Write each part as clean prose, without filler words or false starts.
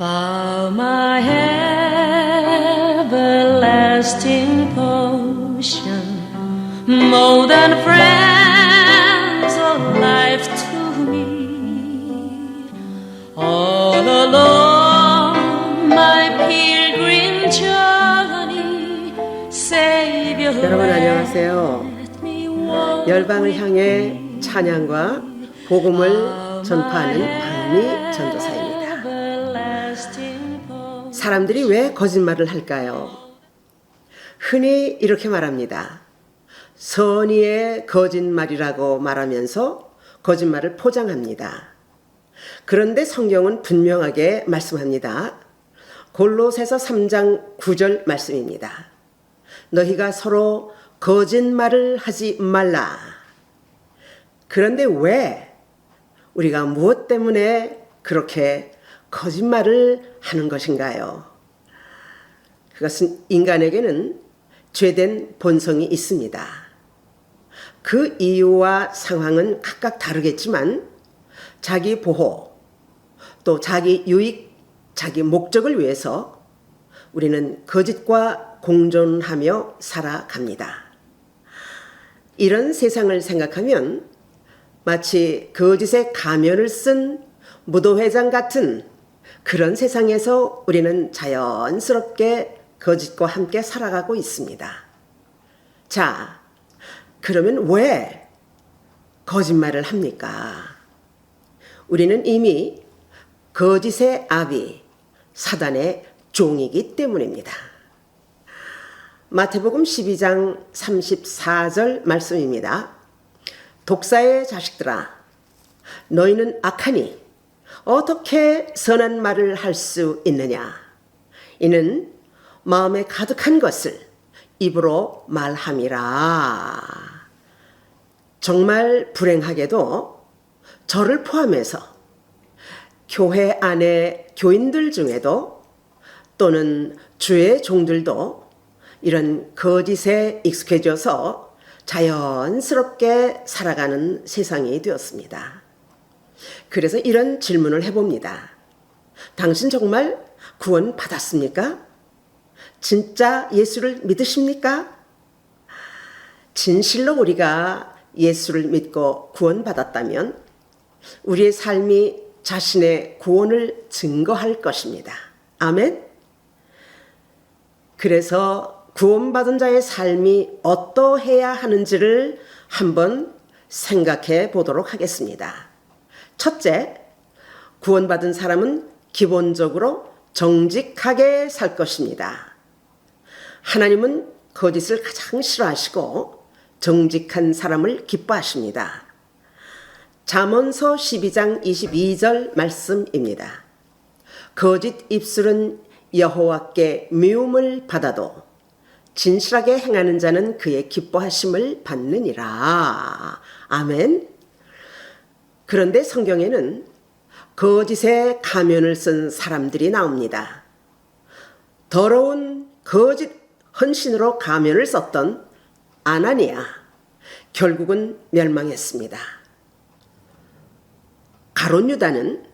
Found my everlasting portion, more than friends of life to me. All along my pilgrim journey, Savior. 여러분 안녕하세요. 열방을 향해 찬양과 복음을 전파하는 박미 전도사입니다. 사람들이 왜 거짓말을 할까요? 흔히 이렇게 말합니다. 선의의 거짓말이라고 말하면서 거짓말을 포장합니다. 그런데 성경은 분명하게 말씀합니다. 골로새서 3장 9절 말씀입니다. 너희가 서로 거짓말을 하지 말라. 그런데 왜 우리가 무엇 때문에 그렇게 거짓말을 하는 것인가요? 그것은 인간에게는 죄된 본성이 있습니다. 그 이유와 상황은 각각 다르겠지만 자기 보호, 또 자기 유익, 자기 목적을 위해서 우리는 거짓과 공존하며 살아갑니다. 이런 세상을 생각하면 마치 거짓의 가면을 쓴 무도회장 같은 그런 세상에서 우리는 자연스럽게 거짓과 함께 살아가고 있습니다. 자, 그러면 왜 거짓말을 합니까? 우리는 이미 거짓의 아비, 사단의 종이기 때문입니다. 마태복음 12장 34절 말씀입니다. 독사의 자식들아, 너희는 악하니 어떻게 선한 말을 할 수 있느냐? 이는 마음에 가득한 것을 입으로 말함이라. 정말 불행하게도 저를 포함해서 교회 안의 교인들 중에도 또는 주의 종들도 이런 거짓에 익숙해져서 자연스럽게 살아가는 세상이 되었습니다. 그래서 이런 질문을 해봅니다. 당신 정말 구원 받았습니까? 진짜 예수를 믿으십니까? 진실로 우리가 예수를 믿고 구원받았다면 우리의 삶이 자신의 구원을 증거할 것입니다. 아멘? 그래서 구원받은 자의 삶이 어떠해야 하는지를 한번 생각해 보도록 하겠습니다. 첫째, 구원받은 사람은 기본적으로 정직하게 살 것입니다. 하나님은 거짓을 가장 싫어하시고 정직한 사람을 기뻐하십니다. 잠언서 12장 22절 말씀입니다. 거짓 입술은 여호와께 미움을 받아도 진실하게 행하는 자는 그의 기뻐하심을 받느니라. 아멘. 그런데 성경에는 거짓의 가면을 쓴 사람들이 나옵니다. 더러운 거짓 헌신으로 가면을 썼던 아나니아, 결국은 멸망했습니다. 가룟 유다는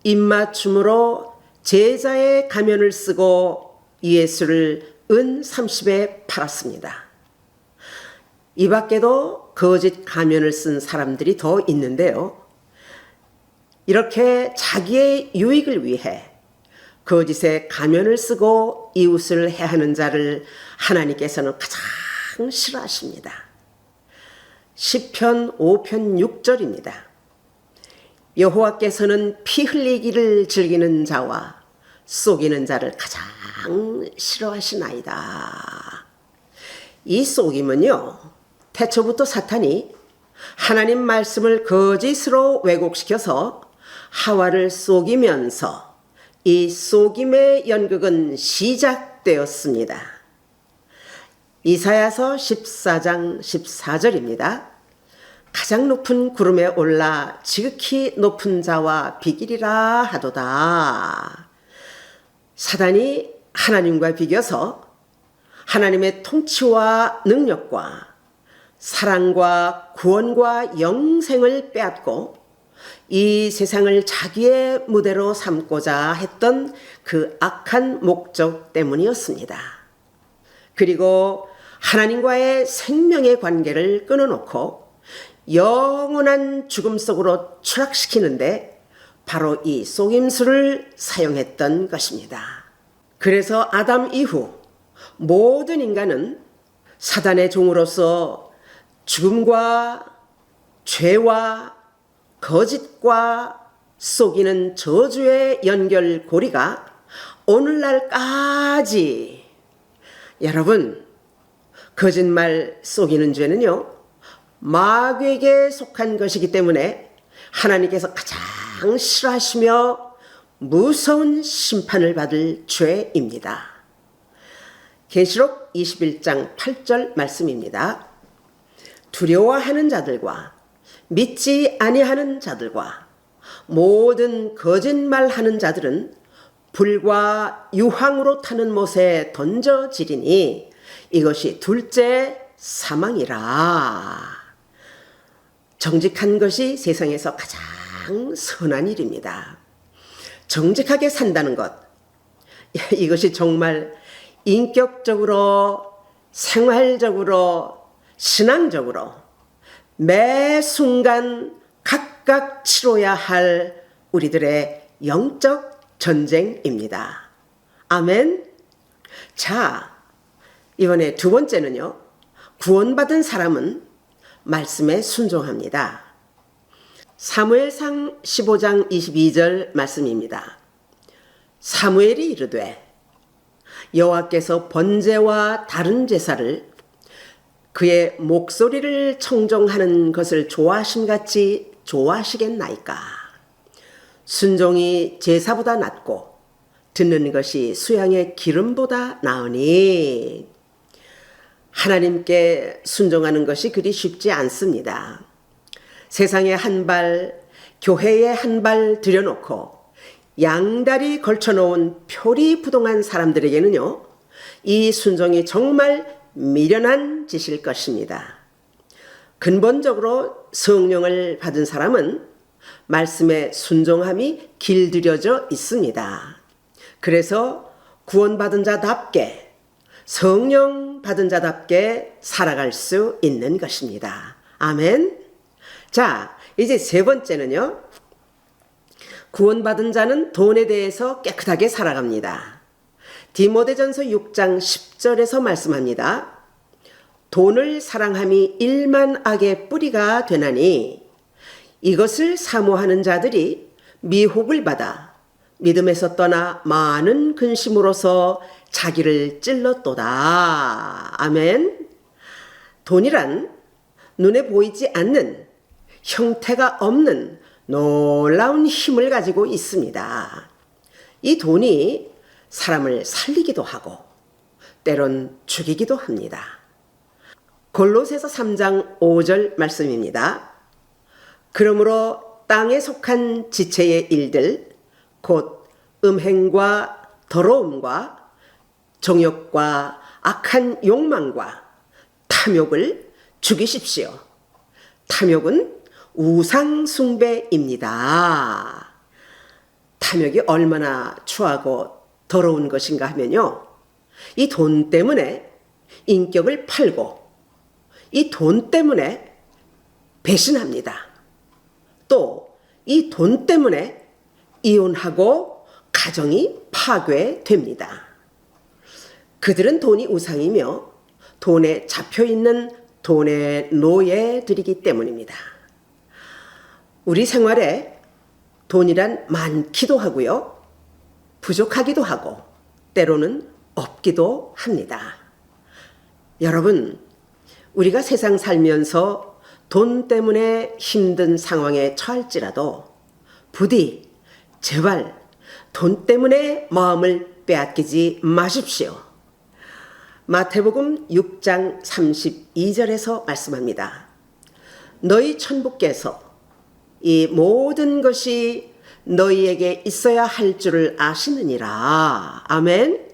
입맞춤으로 제자의 가면을 쓰고 예수를 은 30에 팔았습니다. 이 밖에도 거짓 가면을 쓴 사람들이 더 있는데요. 이렇게 자기의 유익을 위해 거짓의 가면을 쓰고 이웃을 해하는 자를 하나님께서는 가장 싫어하십니다. 시편 5편 6절입니다. 여호와께서는 피 흘리기를 즐기는 자와 속이는 자를 가장 싫어하시나이다. 이 속임은요, 태초부터 사탄이 하나님 말씀을 거짓으로 왜곡시켜서 하와를 속이면서 이 속임의 연극은 시작되었습니다. 이사야서 14장 14절입니다. 가장 높은 구름에 올라 지극히 높은 자와 비기리라 하도다. 사단이 하나님과 비교서 하나님의 통치와 능력과 사랑과 구원과 영생을 빼앗고 이 세상을 자기의 무대로 삼고자 했던 그 악한 목적 때문이었습니다. 그리고 하나님과의 생명의 관계를 끊어놓고 영원한 죽음 속으로 추락시키는데 바로 이 속임수를 사용했던 것입니다. 그래서 아담 이후 모든 인간은 사단의 종으로서 죽음과 죄와 거짓과 속이는 저주의 연결고리가 오늘날까지, 여러분, 거짓말 속이는 죄는요 마귀에게 속한 것이기 때문에 하나님께서 가장 싫어하시며 무서운 심판을 받을 죄입니다. 계시록 21장 8절 말씀입니다. 두려워하는 자들과 믿지 아니하는 자들과 모든 거짓말하는 자들은 불과 유황으로 타는 못에 던져지리니 이것이 둘째 사망이라. 정직한 것이 세상에서 가장 선한 일입니다. 정직하게 산다는 것, 이것이 정말 인격적으로, 생활적으로, 신앙적으로 매 순간 각각 치러야 할 우리들의 영적 전쟁입니다. 아멘. 자, 이번에 두 번째는요, 구원받은 사람은 말씀에 순종합니다. 사무엘상 15장 22절 말씀입니다. 사무엘이 이르되 여호와께서 번제와 다른 제사를 그의 목소리를 청종하는 것을 좋아하심같이 좋아하시겠나이까. 순종이 제사보다 낫고 듣는 것이 수양의 기름보다 나으니. 하나님께 순종하는 것이 그리 쉽지 않습니다. 세상에 한 발, 교회에 한 발 들여놓고 양다리 걸쳐놓은 표리부동한 사람들에게는요, 이 순종이 정말 미련한 짓일 것입니다. 근본적으로 성령을 받은 사람은 말씀에 순종함이 길들여져 있습니다. 그래서 구원받은 자답게, 성령 받은 자답게 살아갈 수 있는 것입니다. 아멘. 자, 이제 세 번째는요, 구원받은 자는 돈에 대해서 깨끗하게 살아갑니다. 디모데전서 6장 10절에서 말씀합니다. 돈을 사랑함이 일만 악의 뿌리가 되나니 이것을 사모하는 자들이 미혹을 받아 믿음에서 떠나 많은 근심으로서 자기를 찔렀도다. 아멘. 돈이란 눈에 보이지 않는, 형태가 없는 놀라운 힘을 가지고 있습니다. 이 돈이 사람을 살리기도 하고 때론 죽이기도 합니다. 골로새서 3장 5절 말씀입니다. 그러므로 땅에 속한 지체의 일들, 곧 음행과 더러움과 정욕과 악한 욕망과 탐욕을 죽이십시오. 탐욕은 우상숭배입니다. 탐욕이 얼마나 추하고 더러운 것인가 하면요, 이 돈 때문에 인격을 팔고 이 돈 때문에 배신합니다. 또 이 돈 때문에 이혼하고 가정이 파괴됩니다. 그들은 돈이 우상이며 돈에 잡혀있는 돈의 노예들이기 때문입니다. 우리 생활에 돈이란 많기도 하고요, 부족하기도 하고 때로는 없기도 합니다. 여러분, 우리가 세상 살면서 돈 때문에 힘든 상황에 처할지라도 부디 제발 돈 때문에 마음을 빼앗기지 마십시오. 마태복음 6장 32절에서 말씀합니다. 너희 천부께서 이 모든 것이 너희에게 있어야 할 줄을 아시느니라. 아멘.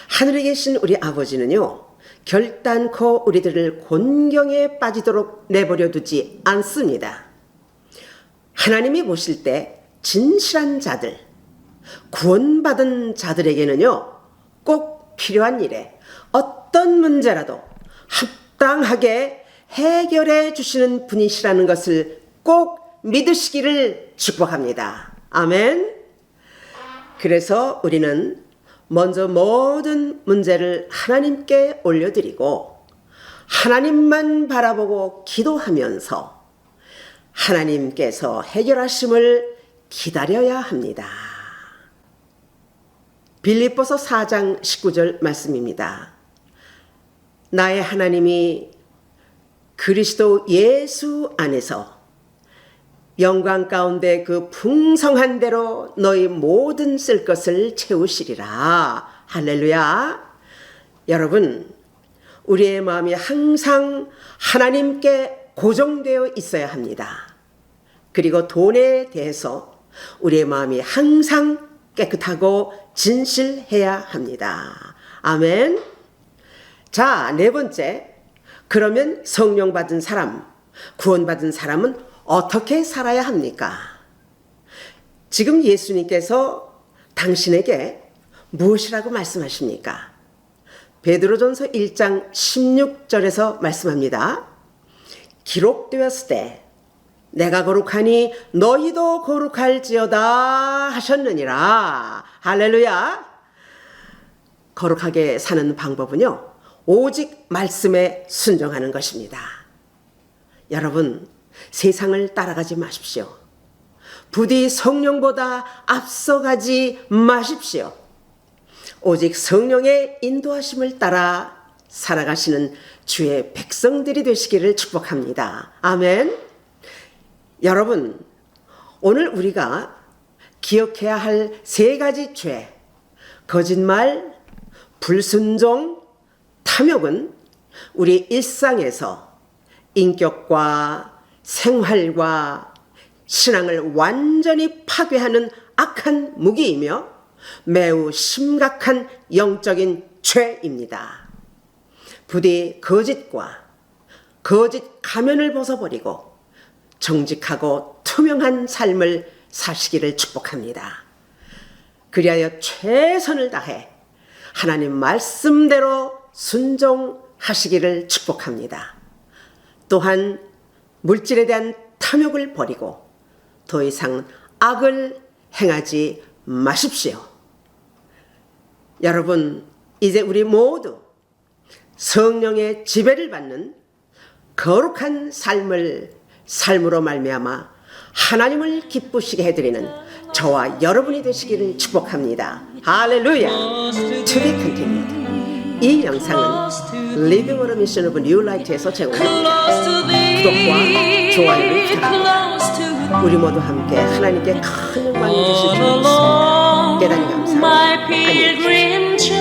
하늘에 계신 우리 아버지는요, 결단코 우리들을 곤경에 빠지도록 내버려 두지 않습니다. 하나님이 보실 때 진실한 자들, 구원받은 자들에게는요, 꼭 필요한 일에 어떤 문제라도 합당하게 해결해 주시는 분이시라는 것을 꼭 믿으시기를 축복합니다. 아멘. 그래서 우리는 먼저 모든 문제를 하나님께 올려드리고 하나님만 바라보고 기도하면서 하나님께서 해결하심을 기다려야 합니다. 빌립보서 4장 19절 말씀입니다. 나의 하나님이 그리스도 예수 안에서 영광 가운데 그 풍성한 대로 너희 모든 쓸 것을 채우시리라. 할렐루야. 여러분, 우리의 마음이 항상 하나님께 고정되어 있어야 합니다. 그리고 돈에 대해서 우리의 마음이 항상 깨끗하고 진실해야 합니다. 아멘. 자, 네 번째. 그러면 성령 받은 사람, 구원받은 사람은 어떻게 살아야 합니까? 지금 예수님께서 당신에게 무엇이라고 말씀하십니까? 베드로전서 1장 16절에서 말씀합니다. 기록되었을 때 내가 거룩하니 너희도 거룩할지어다 하셨느니라. 할렐루야. 거룩하게 사는 방법은요, 오직 말씀에 순종하는 것입니다. 여러분, 세상을 따라가지 마십시오. 부디 성령보다 앞서가지 마십시오. 오직 성령의 인도하심을 따라 살아가시는 주의 백성들이 되시기를 축복합니다. 아멘. 여러분, 오늘 우리가 기억해야 할 세 가지 죄, 거짓말, 불순종, 탐욕은 우리 일상에서 인격과 생활과 신앙을 완전히 파괴하는 악한 무기이며 매우 심각한 영적인 죄입니다. 부디 거짓과 거짓 가면을 벗어버리고 정직하고 투명한 삶을 사시기를 축복합니다. 그리하여 최선을 다해 하나님 말씀대로 순종하시기를 축복합니다. 또한 물질에 대한 탐욕을 버리고 더 이상 악을 행하지 마십시오. 여러분, 이제 우리 모두 성령의 지배를 받는 거룩한 삶으로 말미암아 하나님을 기쁘시게 해드리는 저와 여러분이 되시기를 축복합니다. 할렐루야. To be continued. 이 영상은 Living on a Mission of New Light에서 제공합니다. 구독과 좋아요를 부탁합니다. 우리 모두 함께 하나님께 큰 영광이 되실 줄 믿습니다. 대단히 감사합니다. 안녕히 계십시오.